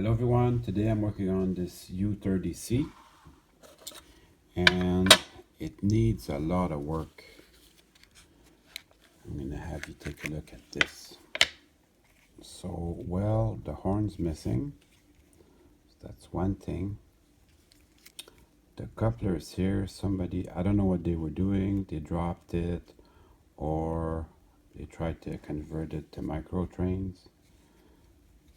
Hello everyone, today I'm working on this U30c and it needs a lot of work. I'm gonna have you take a look at this. So, well, the horn's missing, so that's one thing. The coupler is here, somebody, I don't know what they were doing, they dropped it or they tried to convert it to micro trains.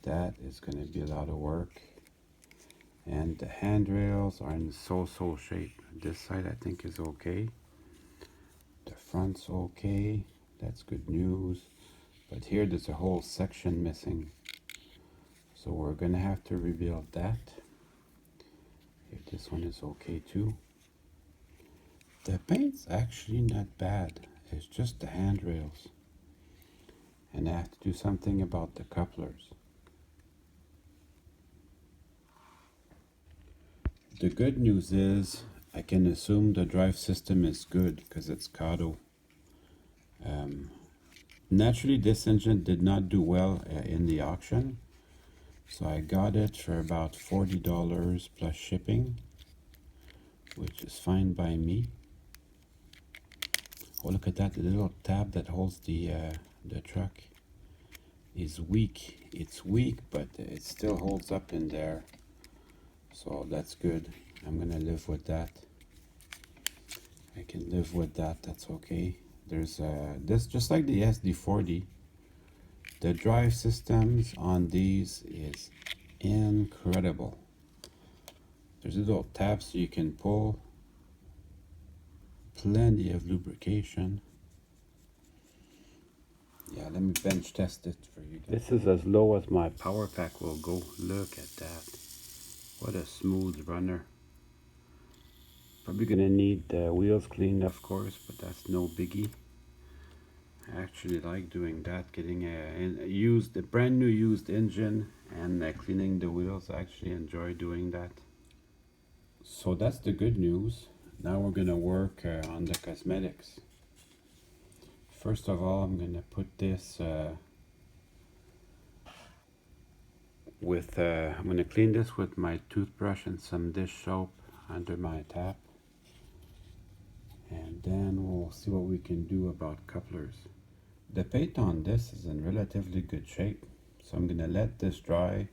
That is gonna be a lot of work. And the handrails are in so-so shape. This side I think is okay. The front's okay. That's good news. But here there's a whole section missing. So we're gonna have to rebuild that. Here, this one is okay too. The paint's actually not bad. It's just the handrails. And I have to do something about the couplers. The good news is I can assume the drive system is good because it's Kato. Naturally, this engine did not do well in the auction, so I got it for about $40 plus shipping, which is fine by me. Oh, look at that! The little tab that holds the truck is weak. It's weak, but it still holds up in there, so that's good. I'm gonna live with that. I can live with that. That's okay. There's this, just like the SD40. The drive systems on these is incredible. There's little tabs you can pull. Plenty of lubrication. Yeah, let me bench test it for you guys. This is as low as my power pack will go. Look at that. What a smooth runner. Probably gonna need the wheels cleaned, of course, but that's no biggie. I actually like doing that, getting a brand new used engine and cleaning the wheels. I actually enjoy doing that. So that's the good news. Now we're gonna work on the cosmetics. First of all, I'm gonna put this I'm gonna clean this with my toothbrush and some dish soap under my tap. And then we'll see what we can do about couplers. The paint on this is in relatively good shape, so I'm gonna let this dry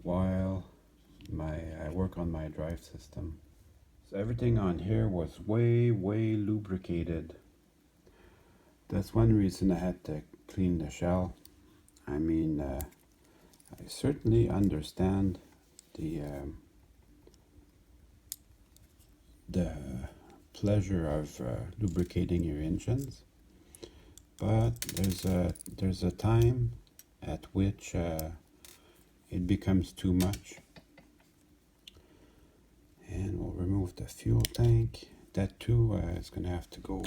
while I work on my drive system. So everything on here was way lubricated. That's one reason I had to clean the shell. I mean, I certainly understand the pleasure of lubricating your engines, but there's a time at which it becomes too much. And we'll remove the fuel tank. That too is gonna have to go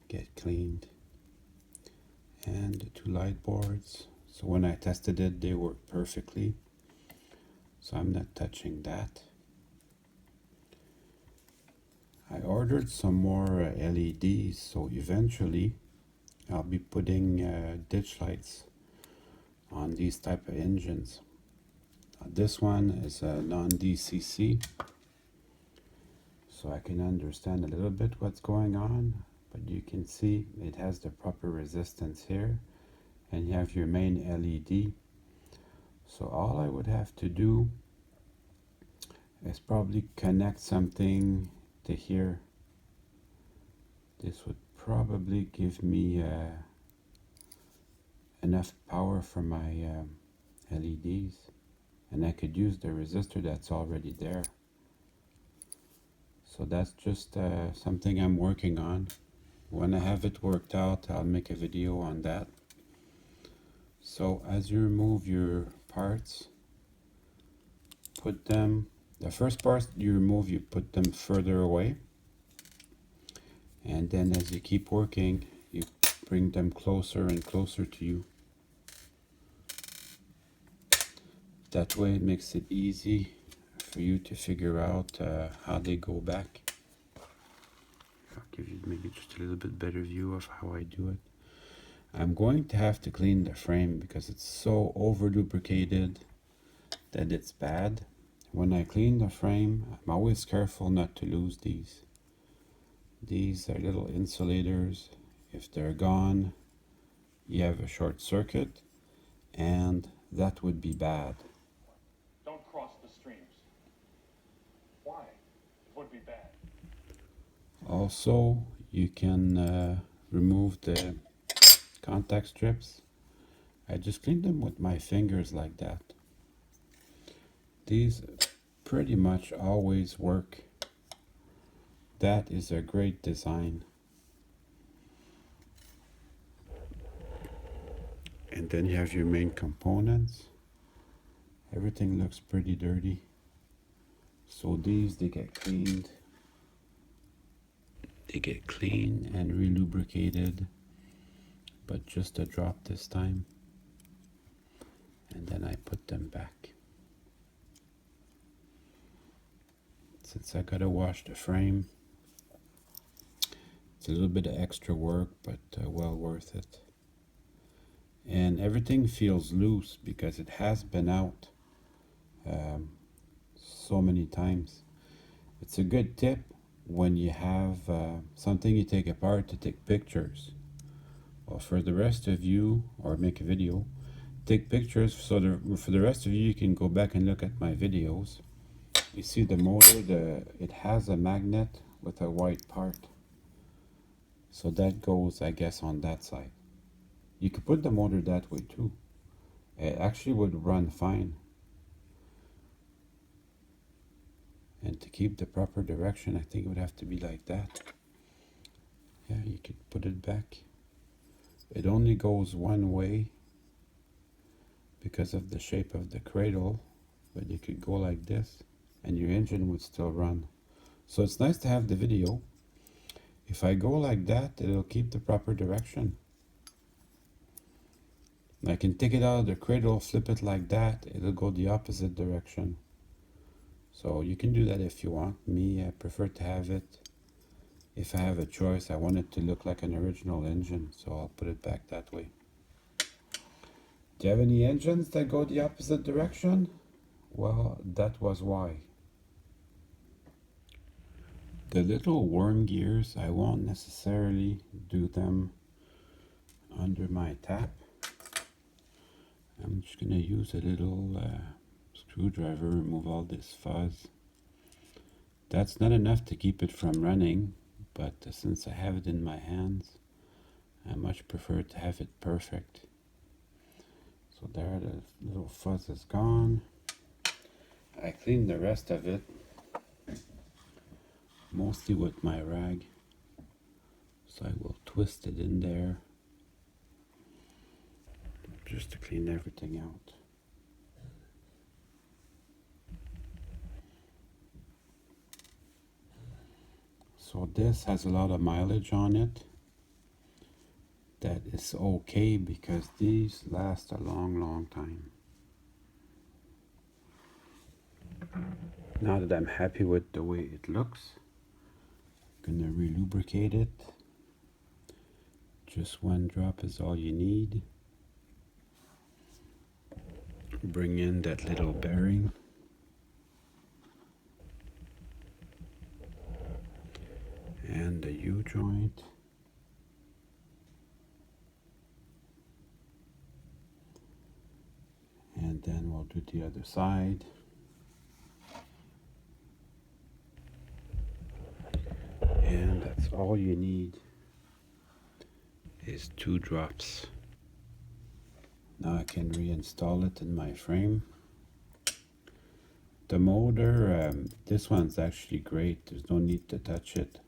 get cleaned. And the two light boards. So when I tested it, they worked perfectly. So I'm not touching that. I ordered some more LEDs, so eventually I'll be putting ditch lights on these type of engines. This one is a non-DCC, so I can understand a little bit what's going on, but you can see it has the proper resistance here, and you have your main LED. So all I would have to do is probably connect something to here. This would probably give me enough power for my LEDs, and I could use the resistor that's already there. So that's just something I'm working on. When I have it worked out, I'll make a video on that. So as you remove your parts, put them, the first part you remove, you put them further away. And then as you keep working, you bring them closer and closer to you. That way it makes it easy for you to figure out how they go back. I'll give you maybe just a little bit better view of how I do it. I'm going to have to clean the frame because it's so over lubricated. that it's bad. When I clean the frame, I'm always careful not to lose these. These are little insulators. If they're gone, you have a short circuit, and that would be bad. Don't cross the streams. Why? It would be bad. Also, you can remove the contact strips. I just cleaned them with my fingers like that. These pretty much always work. That is a great design. And then you have your main components. Everything looks pretty dirty. So these, they get cleaned. They get cleaned and re-lubricated, but just a drop this time. And then I put them back. Since I gotta wash the frame, it's a little bit of extra work, but well worth it. And everything feels loose because it has been out so many times. It's a good tip when you have something you take apart to take pictures. Well, for the rest of you, or make a video, take pictures so for the rest of you, you can go back and look at my videos. You see the motor, it has a magnet with a white part. So that goes, I guess, on that side. You could put the motor that way too. It actually would run fine. And to keep the proper direction, I think it would have to be like that. Yeah, you could put it back. It only goes one way because of the shape of the cradle, but you could go like this and your engine would still run. So it's nice to have the video. If I go like that, it'll keep the proper direction. I can take it out of the cradle, flip it like that, it'll go the opposite direction. So you can do that if you want. Me, I prefer to have it, if I have a choice, I want it to look like an original engine, so I'll put it back that way. Do you have any engines that go the opposite direction? Well, that was why. The little worm gears, I won't necessarily do them under my tap. I'm just going to use a little screwdriver, remove all this fuzz. That's not enough to keep it from running, but since I have it in my hands, I much prefer to have it perfect. So there, the little fuzz is gone. I cleaned the rest of it, mostly with my rag. So I will twist it in there, just to clean everything out. So this has a lot of mileage on it. That is okay because these last a long time. Now that I'm happy with the way it looks, I'm gonna re-lubricate it. Just one drop is all you need. Bring in that little bearing. And the U-joint. And then we'll do the other side. And that's all you need is 2 drops. Now I can reinstall it in my frame. The motor, this one's actually great. There's no need to touch it.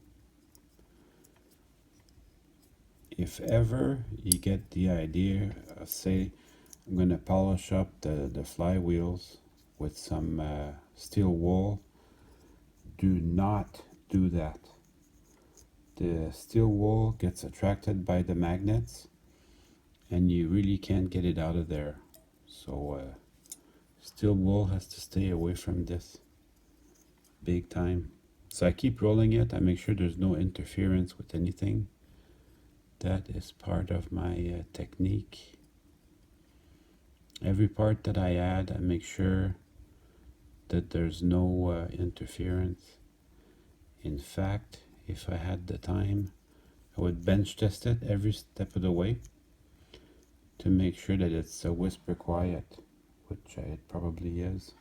If ever you get the idea of, say, I'm going to polish up the flywheels with some steel wool, do not do that. The steel wool gets attracted by the magnets and you really can't get it out of there. So steel wool has to stay away from this big time. So I keep rolling it. I make sure there's no interference with anything. That is part of my technique. Every part that I add, I make sure that there's no interference. In fact, if I had the time, I would bench test it every step of the way to make sure that it's whisper quiet, which it probably is.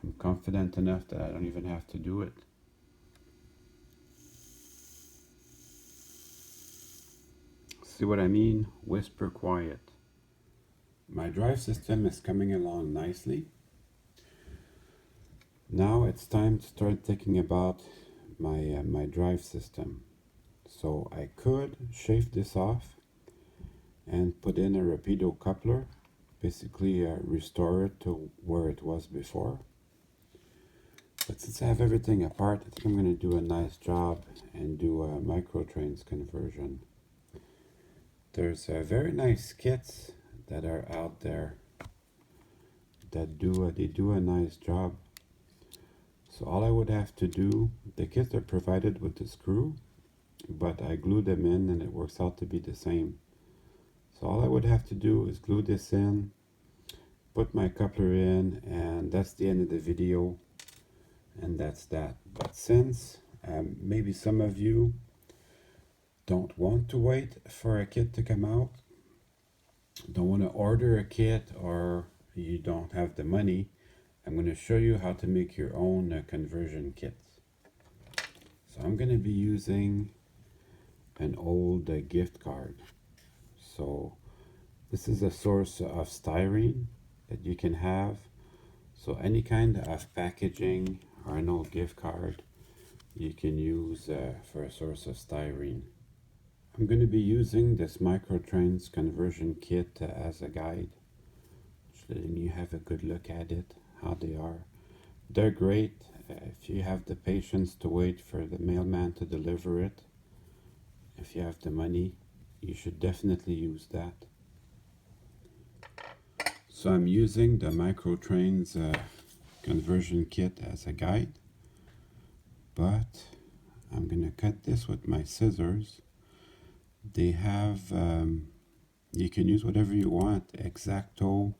I'm confident enough that I don't even have to do it. See what I mean? Whisper quiet. My drive system is coming along nicely. Now it's time to start thinking about my drive system. So I could shave this off and put in a rapido coupler, basically restore it to where it was before. But since I have everything apart, I think I'm going to do a nice job and do a microtrains conversion. There's very nice kits that are out there that do a nice job. So all I would have to do, the kits are provided with the screw, but I glue them in and it works out to be the same. So all I would have to do is glue this in, put my coupler in, and that's the end of the video, and that's that. But since maybe some of you don't want to wait for a kit to come out, don't want to order a kit, or you don't have the money, I'm going to show you how to make your own conversion kits. So I'm going to be using an old gift card. So this is a source of styrene that you can have. So any kind of packaging or an old gift card you can use for a source of styrene. I'm going to be using this microtrains conversion kit as a guide, just letting you have a good look at it, how they are. They're great if you have the patience to wait for the mailman to deliver it. If you have the money, you should definitely use that. So I'm using the microtrains conversion kit as a guide, but I'm going to cut this with my scissors. They have, you can use whatever you want, X-Acto,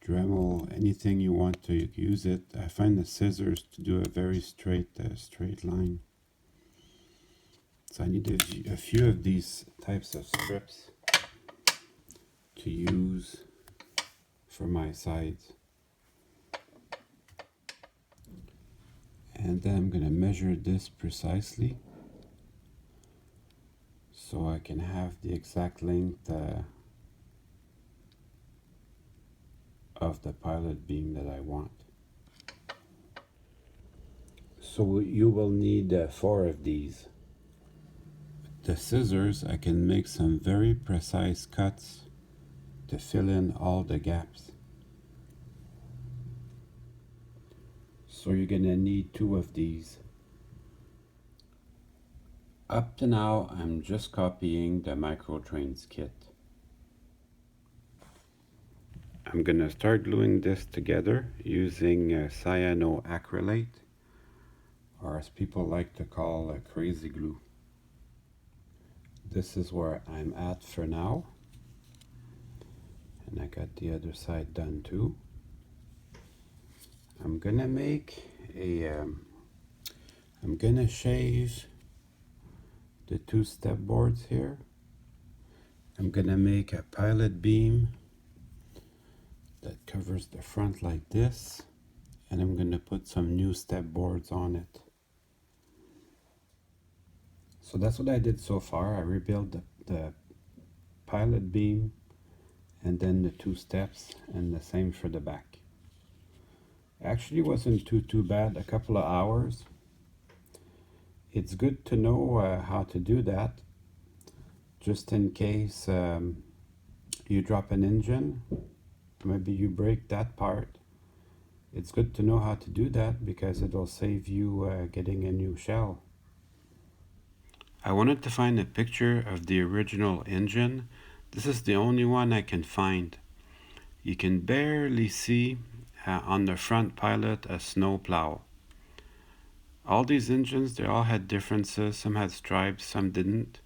Dremel, anything you want to use it. I find the scissors to do a very straight line. So I need a few of these types of strips to use for my sides. And then I'm going to measure this precisely so I can have the exact length of the pilot beam that I want. So you will need 4 of these. With the scissors I can make some very precise cuts to fill in all the gaps. So you're gonna need 2 of these. Up to now I'm just copying the microtrains kit. I'm gonna start gluing this together using cyanoacrylate, or as people like to call crazy glue. This is where I'm at for now. And I got the other side done too. I'm gonna make a, I'm gonna shave the 2 step boards here. I'm gonna make a pilot beam that covers the front like this, and I'm gonna put some new step boards on it. So that's what I did so far. I rebuilt the pilot beam and then the 2 steps, and the same for the back. Actually wasn't too bad, a couple of hours. It's good to know how to do that, just in case you drop an engine, maybe you break that part. It's good to know how to do that because it'll save you getting a new shell. I wanted to find a picture of the original engine. This is the only one I can find. You can barely see on the front pilot a snow plow. All these engines, they all had differences. Some had stripes, some didn't.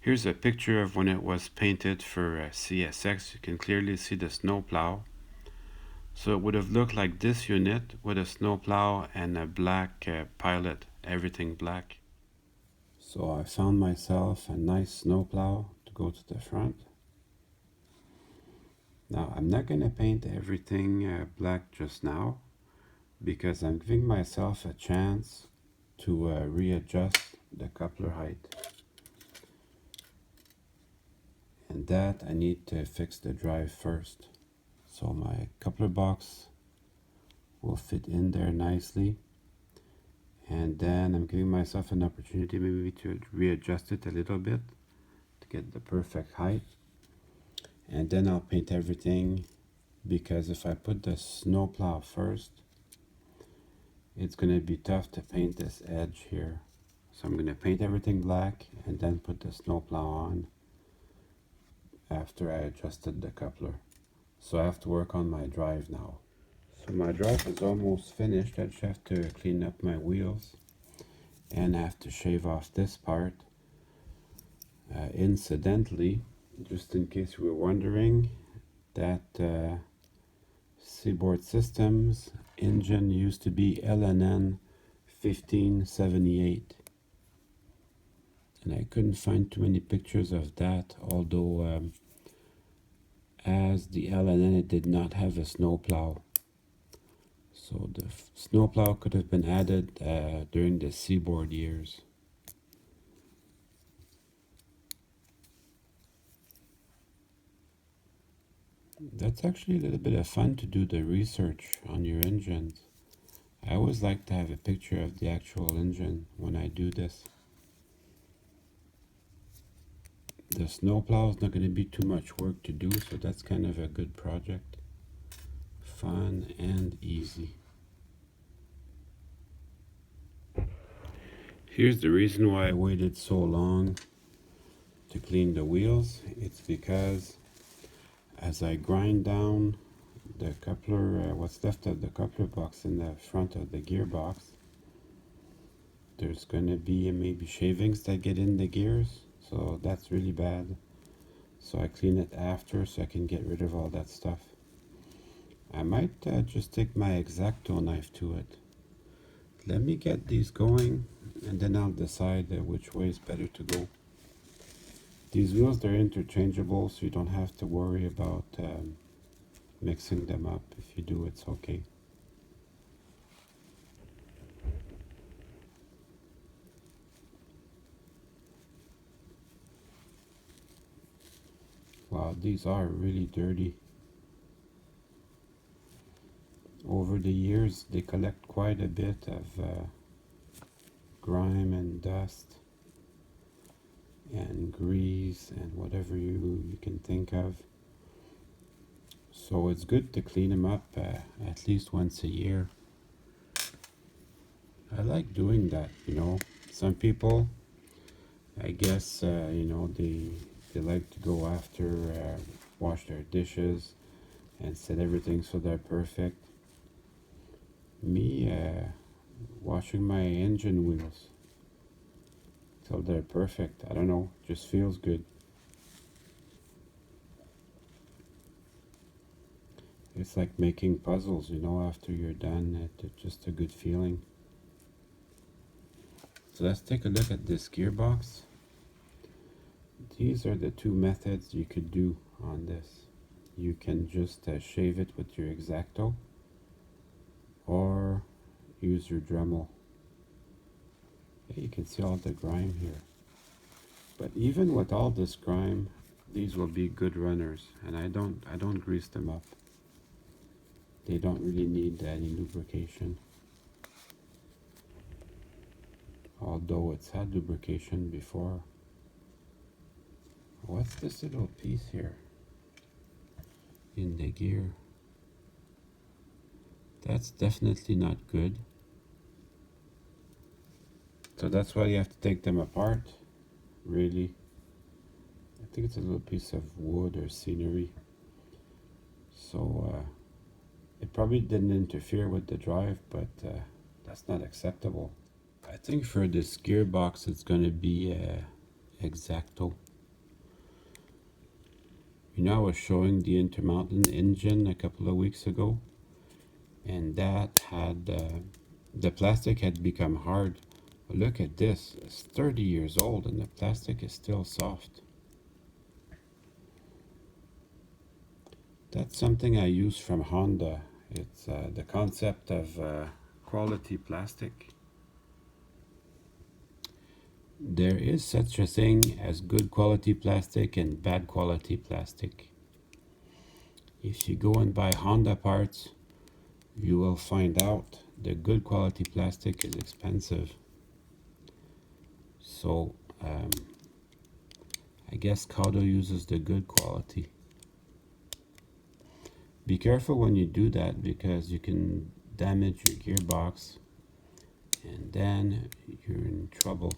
Here's a picture of when it was painted for CSX. You can clearly see the snow plow. So it would have looked like this unit with a snowplow and a black pilot, everything black. So I found myself a nice snowplow to go to the front. Now I'm not going to paint everything black just now because I'm giving myself a chance to readjust the coupler height. And that I need to fix the drive first. So my coupler box will fit in there nicely. And then I'm giving myself an opportunity maybe to readjust it a little bit to get the perfect height. And then I'll paint everything, because if I put the snowplow first, it's going to be tough to paint this edge here. So I'm going to paint everything black and then put the snowplow on after I adjusted the coupler. So I have to work on my drive now. So my drive is almost finished. I just have to clean up my wheels and I have to shave off this part. Incidentally, just in case you were wondering, that Seaboard Systems engine used to be LNN 1578. And I couldn't find too many pictures of that, although as the LNN it did not have a snowplow. So the snowplow could have been added during the Seaboard years. That's actually a little bit of fun to do the research on your engines. I always like to have a picture of the actual engine when I do this. The snowplow is not going to be too much work to do, so that's kind of a good project. Fun and easy. Here's the reason why I waited so long to clean the wheels. It's because as I grind down the coupler, what's left of the coupler box in the front of the gearbox, there's going to be maybe shavings that get in the gears, so that's really bad. So I clean it after so I can get rid of all that stuff. I might just take my X-Acto knife to it. Let me get these going and then I'll decide which way is better to go. These wheels, they're interchangeable, so you don't have to worry about mixing them up. If you do, it's okay. Wow, these are really dirty. Over the years, they collect quite a bit of grime and dust and grease and whatever you can think of. So it's good to clean them up at least once a year. I like doing that, you know. Some people, I guess, you know, they like to go after, wash their dishes and set everything so they're perfect. Me, washing my engine wheels till they're perfect, I don't know, just feels good. It's like making puzzles, you know, after you're done, it's just a good feeling. So let's take a look at this gearbox. These are the two methods you could do on this. You can just shave it with your X-Acto or use your Dremel. Yeah, you can see all the grime here. But even with all this grime, these will be good runners, and I don't grease them up. They don't really need any lubrication. Although it's had lubrication before. What's this little piece here in the gear? That's definitely not good. So that's why you have to take them apart, really. I think it's a little piece of wood or scenery. So it probably didn't interfere with the drive, but that's not acceptable. I think for this gearbox it's going to be X-Acto. You know, I was showing the Intermountain engine a couple of weeks ago. and that had the plastic had become hard. Look at this, it's 30 years old and the plastic is still soft. That's something I use from Honda. It's the concept of quality plastic. There is such a thing as good quality plastic and bad quality plastic. If you go and buy Honda parts, you will find out the good quality plastic is expensive. So I guess Kato uses the good quality. Be careful when you do that because you can damage your gearbox and then you're in trouble.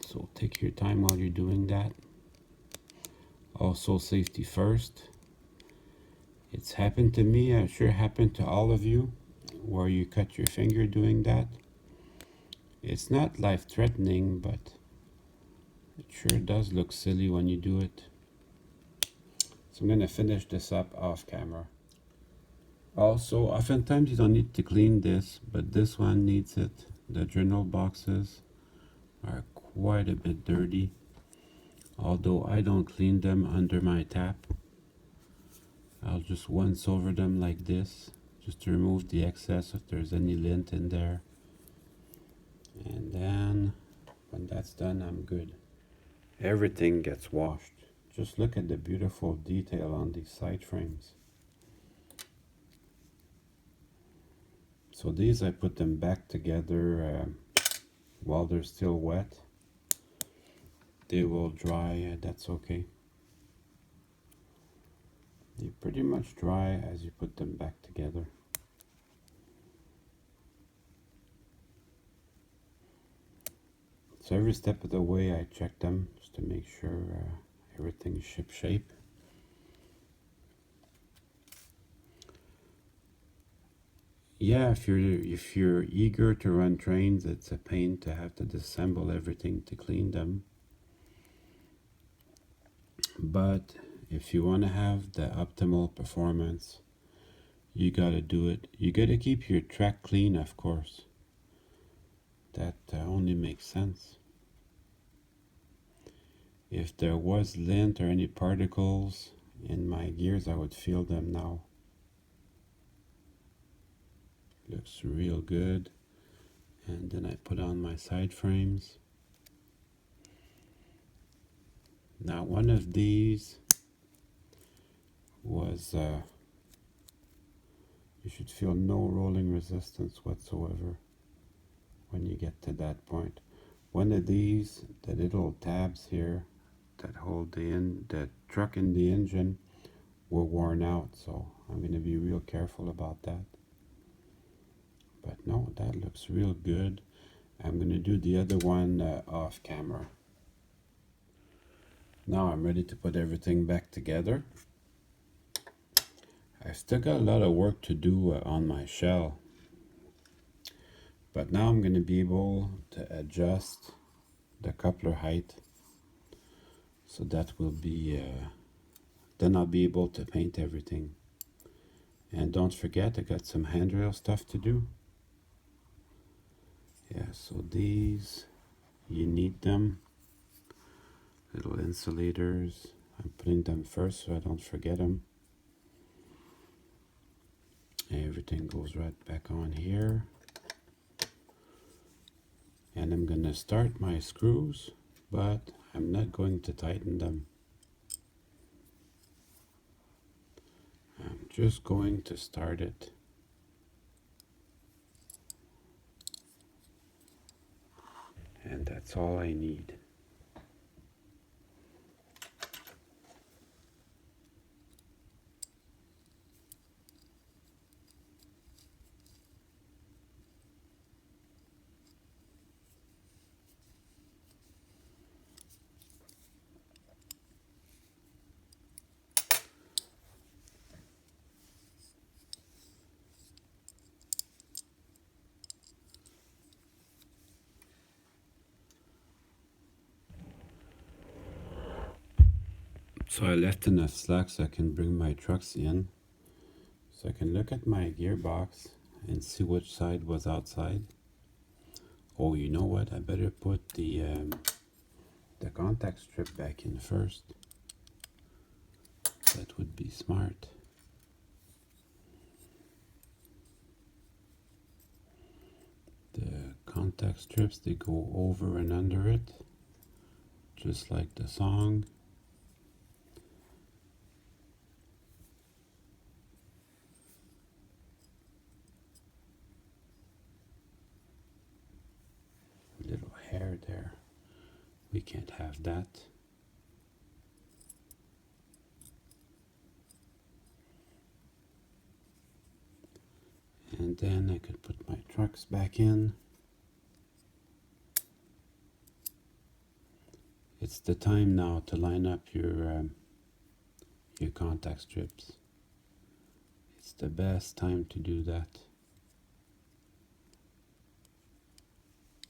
So take your time while you're doing that. Also, safety first. It's happened to me, I'm sure it happened to all of you, where you cut your finger doing that. It's not life-threatening, but it sure does look silly when you do it. So I'm going to finish this up off camera. Also, oftentimes you don't need to clean this, but this one needs it. The journal boxes are quite a bit dirty, although I don't clean them under my tap. I'll just once over them like this, just to remove the excess if there's any lint in there. And then, when that's done, I'm good. Everything gets washed. Just look at the beautiful detail on these side frames. So these, I put them back together while they're still wet. They will dry, that's okay. They pretty much dry as you put them back together. So every step of the way I check them just to make sure everything's ship shape. Yeah, if you're eager to run trains, it's a pain to have to disassemble everything to clean them. But if you want to have the optimal performance, you gotta do it. You gotta keep your track clean, of course. That only makes sense. If there was lint or any particles in my gears, I would feel them now. Looks real good. And then I put on my side frames. Now one of these was, you should feel no rolling resistance whatsoever when you get to that point. One of these, the little tabs here that hold the truck and the engine were worn out, so I'm going to be real careful about that. But no, that looks real good. I'm going to do the other one off camera. Now I'm ready to put everything back together. I've still got a lot of work to do on my shell, but now I'm going to be able to adjust the coupler height, so that will be then I'll be able to paint everything. And don't forget, I got some handrail stuff to do. Yeah, so these, you need them. Little insulators. I'm putting them first so I don't forget them. Everything goes right back on here. And I'm gonna start my screws, but I'm not going to tighten them. I'm just going to start it. And that's all I need. So I left enough slack so I can bring my trucks in, so I can look at my gearbox and see which side was outside. Oh, you know what? I better put the contact strip back in first. That would be smart. The contact strips, they go over and under it, just like the song. Little hair there. We can't have that. And then I could put my trucks back in. It's the time now to line up your contact strips. It's the best time to do that.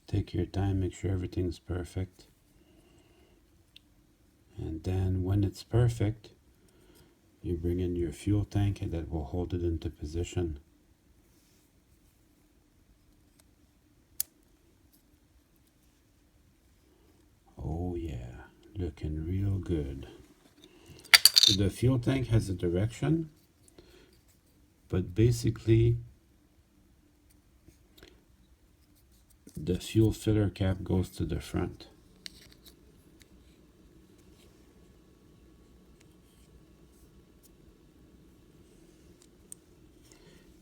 Take your time, make sure everything's perfect. And then when it's perfect, you bring in your fuel tank and that will hold it into position. Oh yeah, looking real good. So the fuel tank has a direction, but basically the fuel filler cap goes to the front.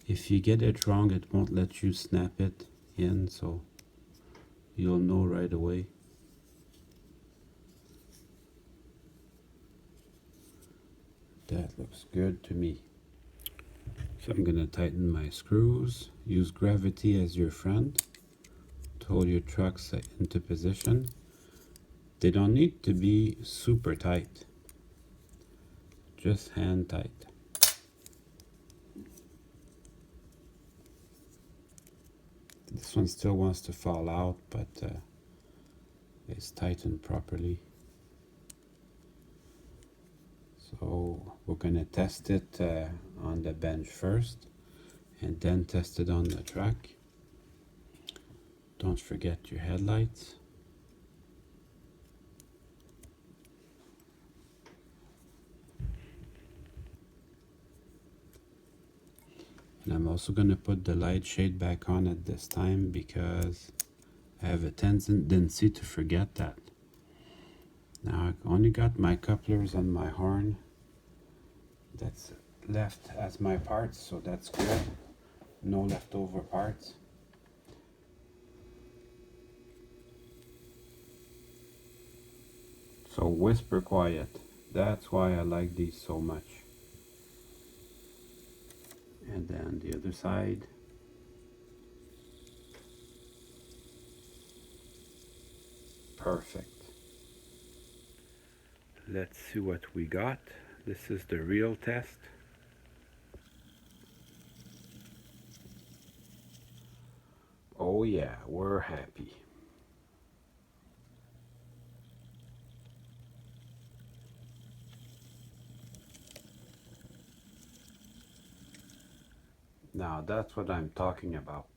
If you get it wrong, it won't let you snap it in, so you'll know right away. That looks good to me. So I'm going to tighten my screws. Use gravity as your friend to hold your trucks into position. They don't need to be super tight, just hand tight. This one still wants to fall out, but it's tightened properly. So we're going to test it on the bench first and then test it on the track. Don't forget your headlights. And I'm also going to put the light shade back on at this time because I have a tendency to forget that. Now I've only got my couplers and my horn that's left as my parts, so that's good. No leftover parts. So whisper quiet. That's why I like these so much. And then the other side. Perfect. Let's see what we got. This is the real test. Oh yeah, we're happy. Now that's what I'm talking about.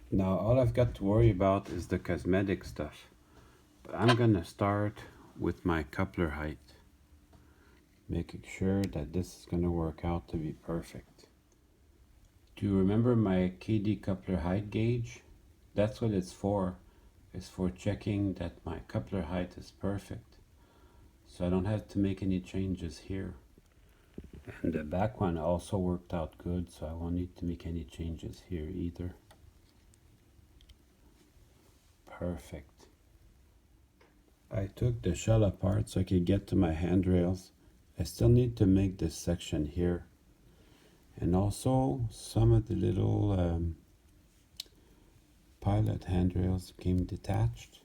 Now all I've got to worry about is the cosmetic stuff. But I'm gonna start with my coupler height, making sure that this is gonna work out to be perfect. Do you remember my KD coupler height gauge? That's what it's for. It's for checking that my coupler height is perfect, so I don't have to make any changes here. And the back one also worked out good, so I won't need to make any changes here either. Perfect. I took the shell apart so I could get to my handrails. I still need to make this section here. And also some of the little pilot handrails came detached.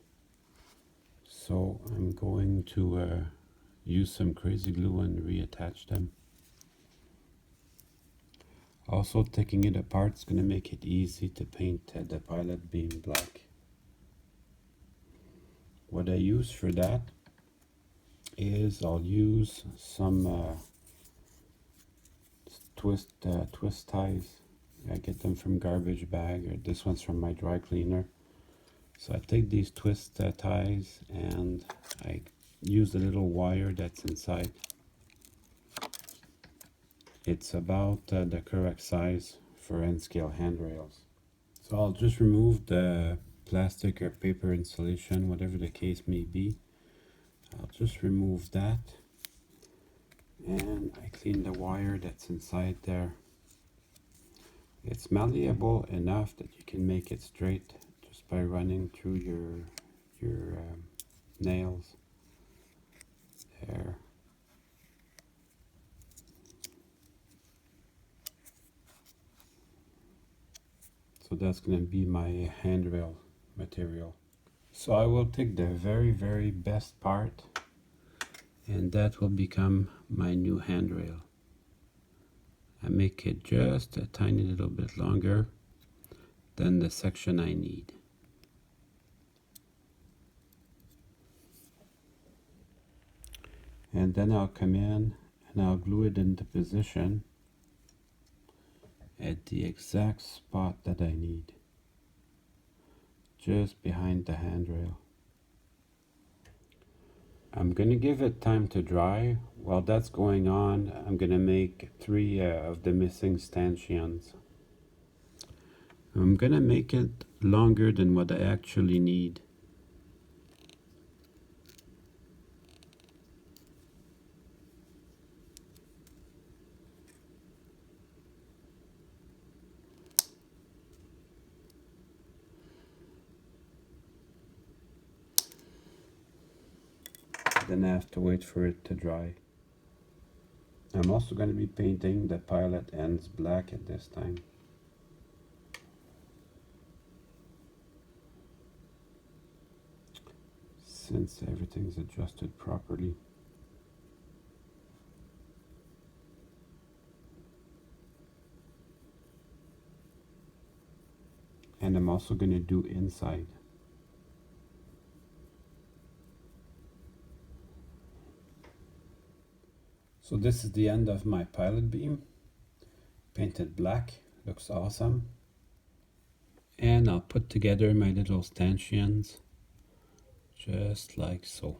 So I'm going to use some crazy glue and reattach them. Also, taking it apart is going to make it easy to paint the pilot beam black. What I use for that is I'll use some twist ties. I get them from garbage bag, or this one's from my dry cleaner. So I take these twist ties and I use the little wire that's inside. It's about the correct size for N-scale handrails. So I'll just remove the plastic or paper insulation, whatever the case may be. I'll just remove that, and I clean the wire that's inside there. It's malleable enough that you can make it straight just by running through your nails there. So that's going to be my handrail material. So I will take the very best part, and that will become my new handrail. I make it just a tiny little bit longer than the section I need. And then I'll come in and I'll glue it into position at the exact spot that I need, just behind the handrail. I'm gonna give it time to dry. While that's going on, I'm gonna make 3 of the missing stanchions. I'm gonna make it longer than what I actually need. Then I have to wait for it to dry. I'm also going to be painting the pilot ends black at this time. Since everything's adjusted properly. And I'm also going to do inside. So this is the end of my pilot beam. Painted black, looks awesome. And I'll put together my little stanchions, just like so.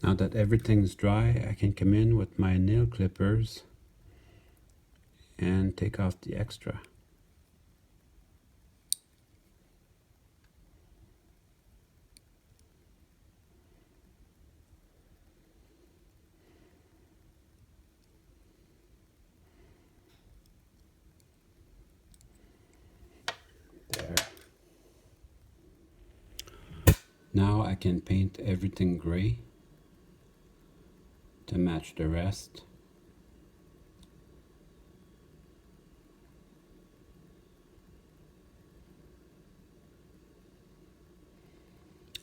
Now that everything's dry, I can come in with my nail clippers and take off the extra. There. Now I can paint everything gray to match the rest.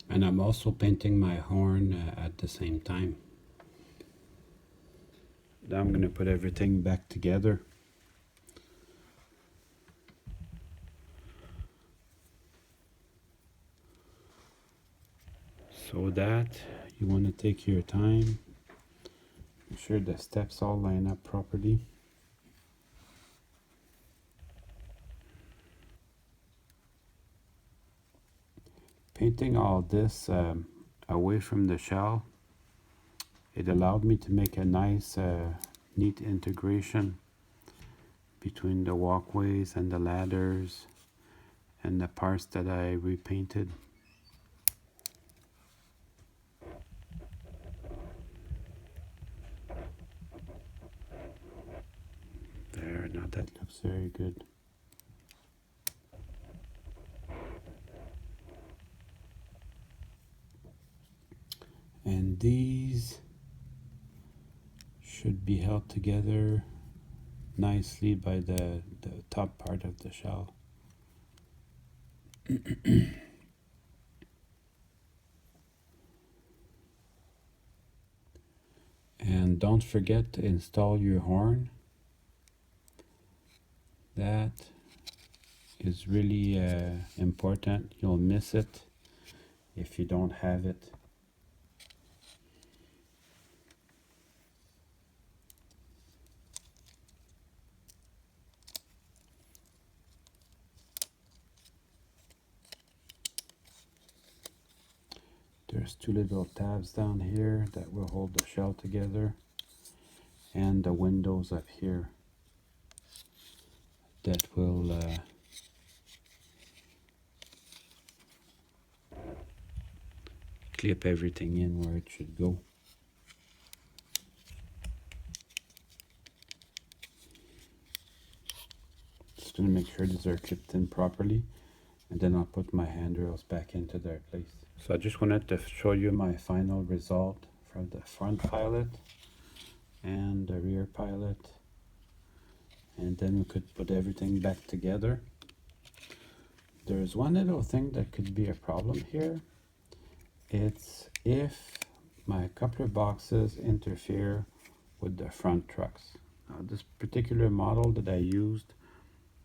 And I'm also painting my horn at the same time. Now I'm going to put everything back together. So that you want to take your time, make sure the steps all line up properly. Painting all this away from the shell, it allowed me to make a nice neat integration between the walkways and the ladders and the parts that I repainted. There, now that looks very good. And these should be held together nicely by the top part of the shell. And don't forget to install your horn. That is really important. You'll miss it if you don't have it. There's two little tabs down here that will hold the shell together, and the windows up here that will clip everything in where it should go. Just going to make sure these are clipped in properly, and then I'll put my handrails back into their place. So I just wanted to show you my final result from the front pilot and the rear pilot, and then we could put everything back together. There's one little thing that could be a problem here. It's if my coupler boxes interfere with the front trucks. Now, this particular model that I used,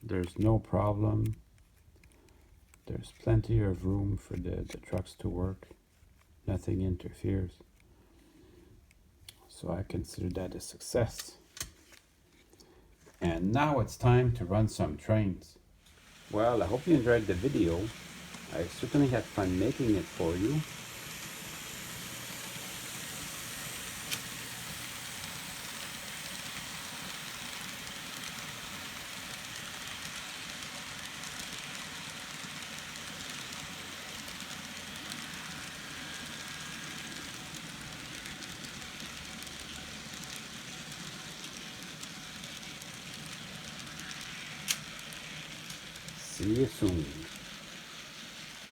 there's no problem. There's plenty of room for the trucks to work. Nothing interferes. So I consider that a success. And now it's time to run some trains. Well, I hope you enjoyed the video. I certainly had fun making it for you. See you soon.